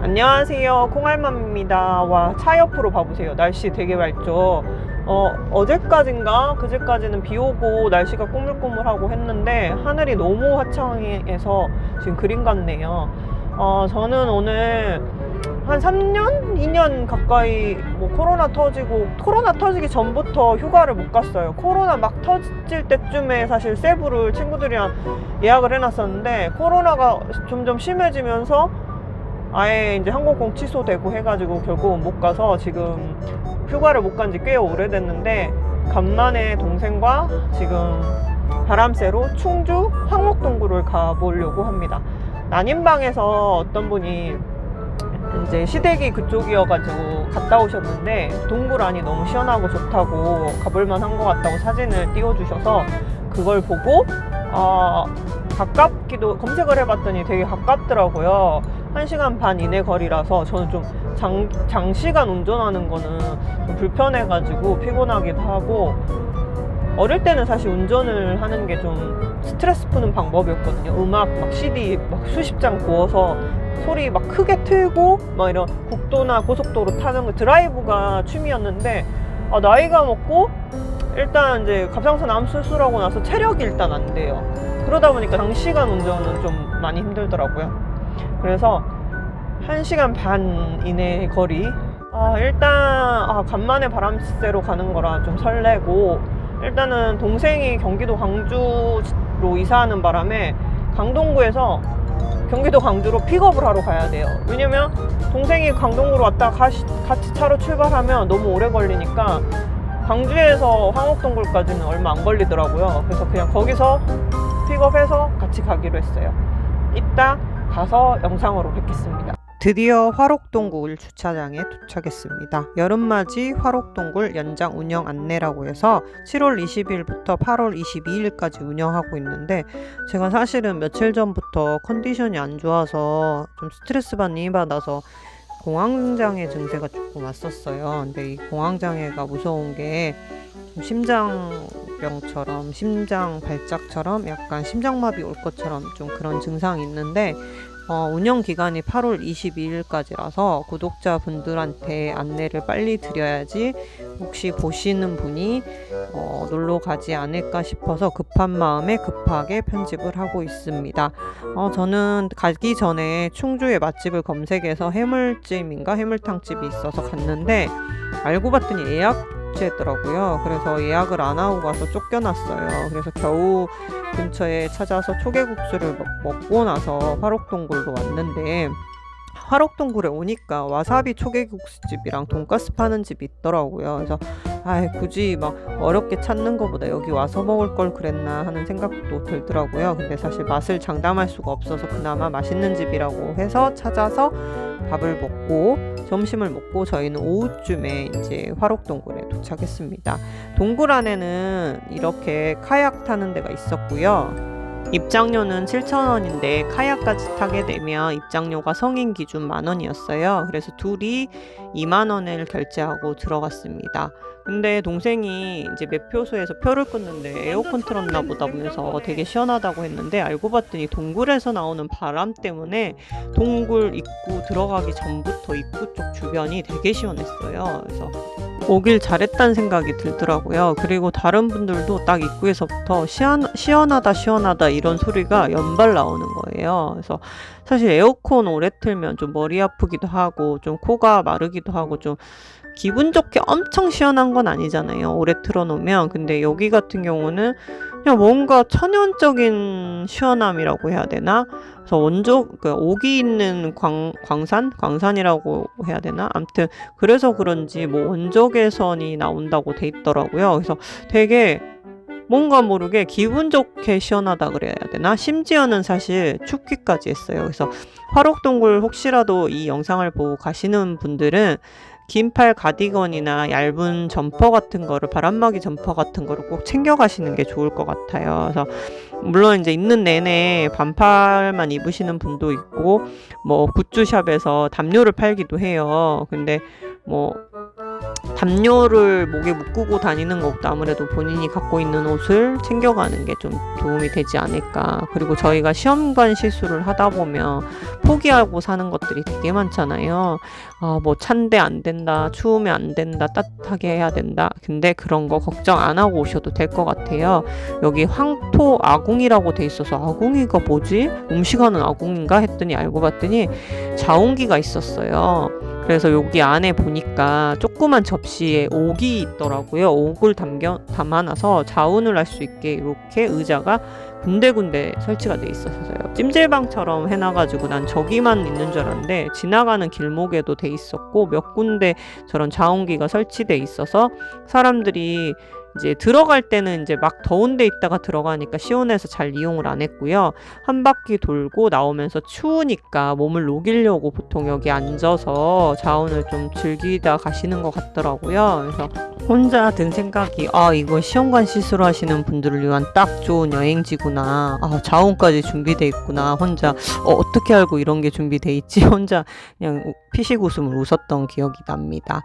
안녕하세요, 콩알맘입니다. 와, 차 옆으로 봐보세요. 날씨 되게 맑죠. 어제까진가 그제까지는 비 오고 날씨가 꾸물꾸물하고 했는데 하늘이 너무 화창해서 지금 그림 같네요. 저는 오늘 한 3년? 2년 가까이 코로나 터지기 전부터 휴가를 못 갔어요. 코로나 막 터질 때쯤에 사실 세부를 친구들이랑 예약을 해놨었는데 코로나가 점점 심해지면서 아예 이제 항공권 취소되고 해가지고 결국은 못 가서 지금 휴가를 못 간 지 꽤 오래됐는데 간만에 동생과 지금 바람쐬러 충주 황목동굴을 가보려고 합니다. 난임방에서 어떤 분이 이제 시댁이 그쪽이어가지고 갔다 오셨는데 동굴 안이 너무 시원하고 좋다고 가볼만한 것 같다고 사진을 띄워주셔서 그걸 보고 가깝기도 검색을 해봤더니 되게 가깝더라고요. 1시간 반 이내 거리라서 저는 좀 장시간 운전하는 거는 좀 불편해가지고 피곤하기도 하고 어릴 때는 사실 운전을 하는 게 좀 스트레스 푸는 방법이었거든요. 음악 막 CD 막 수십 장 구워서 소리 막 크게 틀고 막 이런 국도나 고속도로 타는 거 드라이브가 취미였는데 나이가 먹고 일단 이제 갑상선 암 수술하고 나서 체력이 일단 안 돼요. 그러다 보니까 장시간 운전은 좀 많이 힘들더라고요. 그래서 1시간 반 이내 거리. 일단 간만에 바람쐬러 가는 거라 좀 설레고, 일단은 동생이 경기도 광주로 이사하는 바람에 강동구에서 경기도 광주로 픽업을 하러 가야 돼요. 왜냐면 동생이 강동구로 왔다 같이 차로 출발하면 너무 오래 걸리니까 광주에서 황옥동굴까지는 얼마 안 걸리더라고요. 그래서 그냥 거기서 픽업해서 같이 가기로 했어요. 이따 가서 영상으로 뵙겠습니다. 드디어 화록동굴 주차장에 도착했습니다. 여름맞이 화록동굴 연장 운영 안내라고 해서 7월 20일부터 8월 22일까지 운영하고 있는데, 제가 사실은 며칠 전부터 컨디션이 안 좋아서 좀 스트레스 많이 받아서 공황장애 증세가 조금 왔었어요. 근데 이 공황장애가 무서운 게 심장병처럼, 심장 발작처럼 약간 심장마비 올 것처럼 좀 그런 증상이 있는데, 운영 기간이 8월 22일까지라서 구독자분들한테 안내를 빨리 드려야지 혹시 보시는 분이 놀러 가지 않을까 싶어서 급한 마음에 급하게 편집을 하고 있습니다. 저는 가기 전에 충주의 맛집을 검색해서 해물탕집이 있어서 갔는데 알고 봤더니 예약제더라고요. 그래서 예약을 안 하고 가서 쫓겨났어요. 그래서 겨우 근처에 찾아서 초계국수를 먹고 나서 화록동굴로 왔는데, 화록동굴에 오니까 와사비 초계국수집이랑 돈가스 파는 집이 있더라고요. 그래서 굳이 막 어렵게 찾는 것보다 여기 와서 먹을 걸 그랬나 하는 생각도 들더라고요. 근데 사실 맛을 장담할 수가 없어서 그나마 맛있는 집이라고 해서 찾아서 밥을 먹고 점심을 먹고 저희는 오후쯤에 이제 화록동굴에 도착했습니다. 동굴 안에는 이렇게 카약 타는 데가 있었고요. 입장료는 7,000원인데 카약까지 타게 되면 입장료가 성인 기준 10,000원이었어요. 그래서 둘이 20,000원을 결제하고 들어갔습니다. 근데 동생이 이제 매표소에서 표를 끊는데 에어컨 틀었나 보다 보면서 되게 시원하다고 했는데, 알고 봤더니 동굴에서 나오는 바람 때문에 동굴 입구 들어가기 전부터 입구 쪽 주변이 되게 시원했어요. 그래서 오길 잘했다는 생각이 들더라고요. 그리고 다른 분들도 딱 입구에서부터 시원하다 이런 소리가 연발 나오는 거예요. 그래서 사실 에어컨 오래 틀면 좀 머리 아프기도 하고 좀 코가 마르기도 하고 좀 기분 좋게 엄청 시원한 건 아니잖아요, 오래 틀어놓으면. 근데 여기 같은 경우는 그냥 뭔가 천연적인 시원함이라고 해야 되나? 그래서 옥이 있는 광산이라고 해야 되나? 아무튼 그래서 그런지 원적외선이 나온다고 돼 있더라고요. 그래서 되게 뭔가 모르게 기분 좋게 시원하다 그래야 되나? 심지어는 사실 춥기까지 했어요. 그래서 화록동굴 혹시라도 이 영상을 보고 가시는 분들은 긴팔 가디건이나 얇은 점퍼 같은 거를, 바람막이 점퍼 같은 거를 꼭 챙겨 가시는 게 좋을 것 같아요. 그래서 물론 이제 있는 내내 반팔만 입으시는 분도 있고 굿즈샵에서 담요를 팔기도 해요. 근데 담요를 목에 묶고 다니는 것보다 아무래도 본인이 갖고 있는 옷을 챙겨가는 게 좀 도움이 되지 않을까. 그리고 저희가 시험관 시술을 하다 보면 포기하고 사는 것들이 되게 많잖아요. 뭐 찬데 안 된다, 추우면 안 된다, 따뜻하게 해야 된다. 근데 그런 거 걱정 안 하고 오셔도 될 것 같아요. 여기 황토 아궁이라고 돼 있어서 아궁이가 뭐지? 음식하는 아궁인가 했더니 알고 봤더니 자온기가 있었어요. 그래서 여기 안에 보니까 조그만 접시에 옥이 있더라고요. 옥을 담아놔서 자운을 할 수 있게 이렇게 의자가 군데군데 설치가 돼 있었어요. 찜질방처럼 해놔가지고 난 저기만 있는 줄 알았는데 지나가는 길목에도 돼 있었고 몇 군데 저런 자온기가 설치돼 있어서 사람들이 이제 들어갈 때는 이제 막 더운 데 있다가 들어가니까 시원해서 잘 이용을 안 했고요. 한 바퀴 돌고 나오면서 추우니까 몸을 녹이려고 보통 여기 앉아서 자온을 좀 즐기다 가시는 것 같더라고요. 그래서 혼자 든 생각이 이거 시험관 시술하시는 분들을 위한 딱 좋은 여행지구나. 자온까지 준비돼 있구나. 혼자 어떻게 알고 이런 게 준비돼 있지? 혼자 그냥 피식 웃음을 웃었던 기억이 납니다.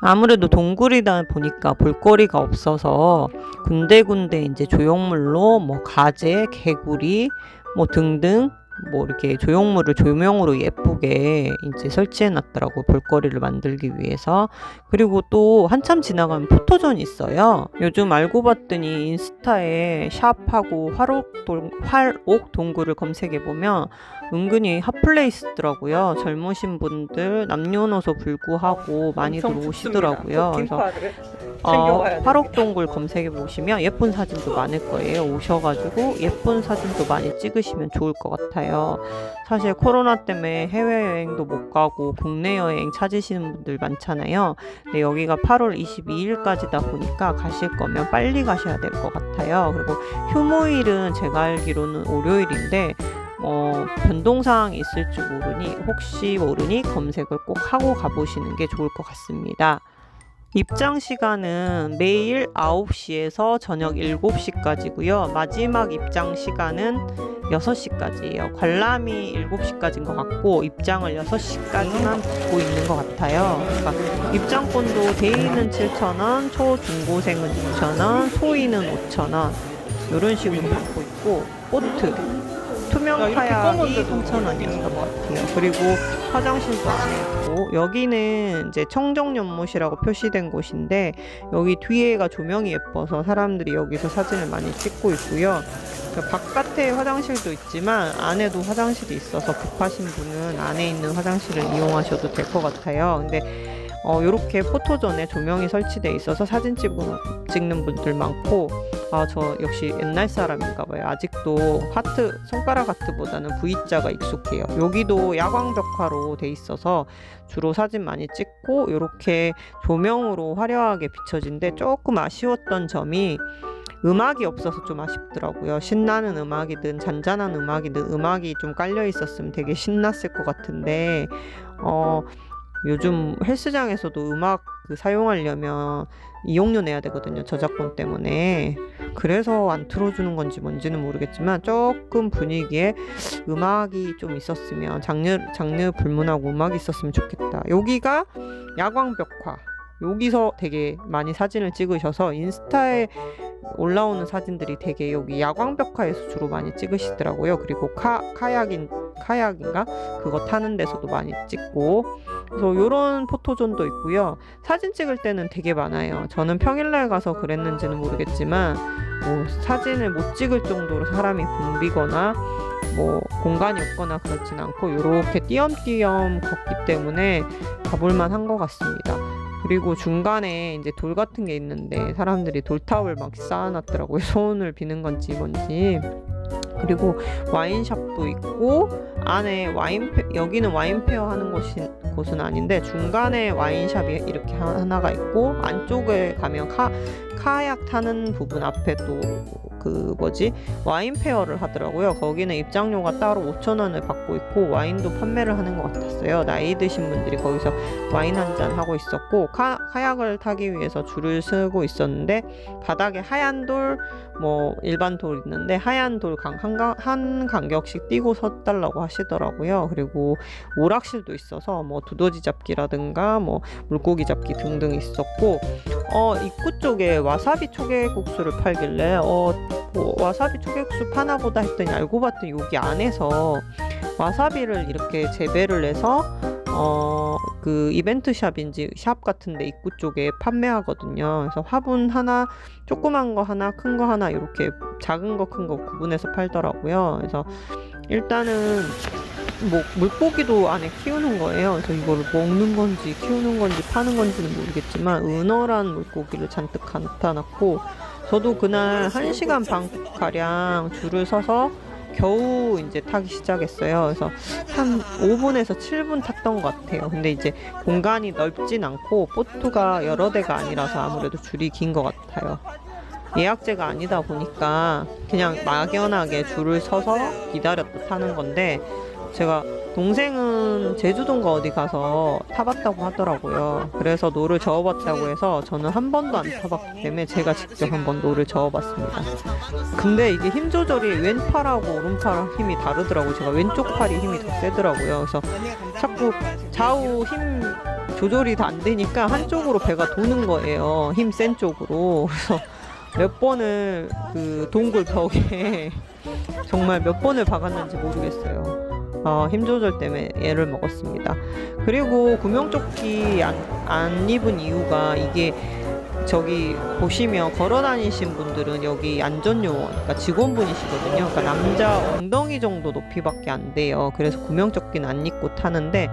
아무래도 동굴이다 보니까 볼거리가 없어서 군데군데 이제 조형물로 뭐 가재, 개구리 뭐 등등 뭐 이렇게 조형물을 조명으로 예쁘게 이제 설치해 놨더라고, 볼거리를 만들기 위해서. 그리고 또 한참 지나가면 포토존이 있어요. 요즘 알고 봤더니 인스타에 샵하고 활옥 동굴을 검색해 보면 은근히 핫플레이스더라고요. 젊으신 분들 남녀노소 불구하고 많이들 오시더라고요. 그래서 활옥동굴 검색해 보시면 예쁜 사진도 많을 거예요. 오셔가지고 예쁜 사진도 많이 찍으시면 좋을 것 같아요. 사실 코로나 때문에 해외여행도 못 가고 국내 여행 찾으시는 분들 많잖아요. 근데 여기가 8월 22일까지다 보니까 가실 거면 빨리 가셔야 될 것 같아요. 그리고 휴무일은 제가 알기로는 월요일인데 변동사항이 있을지 혹시 모르니 검색을 꼭 하고 가보시는 게 좋을 것 같습니다. 입장 시간은 매일 9시에서 저녁 7시까지고요. 마지막 입장 시간은 6시까지예요. 관람이 7시까지인 것 같고 입장을 6시까지만 받고 있는 것 같아요. 그러니까 입장권도 대인은 7,000원, 초중고생은 6,000원, 소인은 5,000원 이런 식으로 받고 있고, 보트 투명 카약이 3,000원이었던 것 같아요. 그리고 화장실도 안에 있고, 여기는 이제 청정연못이라고 표시된 곳인데 여기 뒤에가 조명이 예뻐서 사람들이 여기서 사진을 많이 찍고 있고요. 바깥에 화장실도 있지만 안에도 화장실이 있어서 급하신 분은 안에 있는 화장실을 이용하셔도 될 것 같아요. 근데 이렇게 포토존에 조명이 설치돼 있어서 사진 찍는 분들 많고, 저 역시 옛날 사람인가 봐요. 아직도 손가락 하트보다는 V자가 익숙해요. 여기도 야광벽화로 돼 있어서 주로 사진 많이 찍고 이렇게 조명으로 화려하게 비춰진데, 조금 아쉬웠던 점이 음악이 없어서 좀 아쉽더라고요. 신나는 음악이든 잔잔한 음악이든 음악이 좀 깔려 있었으면 되게 신났을 것 같은데, 요즘 헬스장에서도 음악 사용하려면 이용료 내야 되거든요. 저작권 때문에. 그래서 안 틀어주는 건지 뭔지는 모르겠지만 조금 분위기에 음악이 좀 있었으면, 장르 불문하고 음악이 있었으면 좋겠다. 여기가 야광벽화. 여기서 되게 많이 사진을 찍으셔서 인스타에 올라오는 사진들이 되게 여기 야광벽화에서 주로 많이 찍으시더라고요. 그리고 카약인가? 그거 타는 데서도 많이 찍고, 그래서 이런 포토존도 있고요. 사진 찍을 때는 되게 많아요. 저는 평일날 가서 그랬는지는 모르겠지만 사진을 못 찍을 정도로 사람이 붐비거나 공간이 없거나 그렇진 않고 이렇게 띄엄띄엄 걷기 때문에 가볼만 한 것 같습니다. 그리고 중간에 이제 돌 같은 게 있는데 사람들이 돌탑을 막 쌓아놨더라고요. 소원을 비는 건지 뭔지. 그리고 와인샵도 있고, 안에 여기는 와인페어 하는 곳은 아닌데 중간에 와인샵이 이렇게 하나가 있고, 안쪽에 가면 카약 타는 부분 앞에 또 와인 페어를 하더라고요. 거기는 입장료가 따로 5,000원을 받고 있고 와인도 판매를 하는 것 같았어요. 나이 드신 분들이 거기서 와인 한잔 하고 있었고, 카약을 타기 위해서 줄을 서고 있었는데 바닥에 하얀 돌, 일반 돌 있는데 하얀 돌 한 간격씩 띄고 서달라고 하시더라고요. 그리고 오락실도 있어서 뭐 두더지 잡기라든가 뭐 물고기 잡기 등등 있었고, 입구 쪽에 와사비 초계국수를 팔길래 뭐 와사비 초계국수 파나 보다 했더니 알고 봤더니 여기 안에서 와사비를 이렇게 재배를 해서 그 이벤트 샵인지 샵 같은데 입구 쪽에 판매하거든요. 그래서 화분 하나, 조그만 거 하나, 큰 거 하나 이렇게 작은 거 큰 거 구분해서 팔더라고요. 그래서 일단은 뭐 물고기도 안에 키우는 거예요. 그래서 이거를 먹는 건지 키우는 건지 파는 건지는 모르겠지만 은어란 물고기를 잔뜩 나타났고, 저도 그날 1시간 반 가량 줄을 서서 겨우 이제 타기 시작했어요. 그래서 한 5분에서 7분 탔던 것 같아요. 근데 이제 공간이 넓진 않고 보트가 여러 대가 아니라서 아무래도 줄이 긴 것 같아요. 예약제가 아니다 보니까 그냥 막연하게 줄을 서서 기다렸다 타는 건데, 제가 동생은 제주도인가 어디 가서 타봤다고 하더라고요. 그래서 노를 저어봤다고 해서 저는 한 번도 안 타봤기 때문에 제가 직접 한번 노를 저어봤습니다. 근데 이게 힘 조절이 왼팔하고 오른팔 힘이 다르더라고요. 제가 왼쪽 팔이 힘이 더 세더라고요. 그래서 자꾸 좌우 힘 조절이 다 안 되니까 한쪽으로 배가 도는 거예요. 힘 센 쪽으로. 그래서 몇 번을 그 동굴 벽에 정말 몇 번을 박았는지 모르겠어요. 힘 조절 때문에 애를 먹었습니다. 그리고 구명조끼 안 입은 이유가, 이게 저기 보시면 걸어 다니신 분들은 여기 안전요원, 그러니까 직원분이시거든요. 그러니까 남자 엉덩이 정도 높이밖에 안 돼요. 그래서 구명조끼는 안 입고 타는데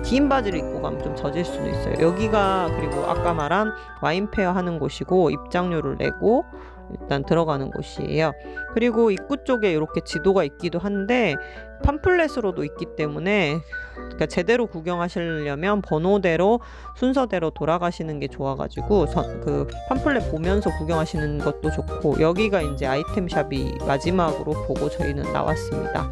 긴 바지를 입고 가면 좀 젖을 수도 있어요. 여기가 그리고 아까 말한 와인 페어 하는 곳이고 입장료를 내고 일단 들어가는 곳이에요. 그리고 입구 쪽에 이렇게 지도가 있기도 한데 팜플렛으로도 있기 때문에, 그러니까 제대로 구경하시려면 번호대로 순서대로 돌아가시는 게 좋아가지고 그 팜플렛 보면서 구경하시는 것도 좋고, 여기가 이제 아이템샵이 마지막으로 보고 저희는 나왔습니다.